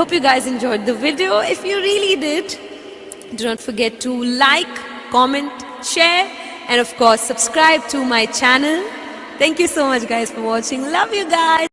hope you guys enjoyed the video. If you really did, do not forget to like, comment, share, and of course subscribe to my channel. Thank you so much guys for watching. Love you guys.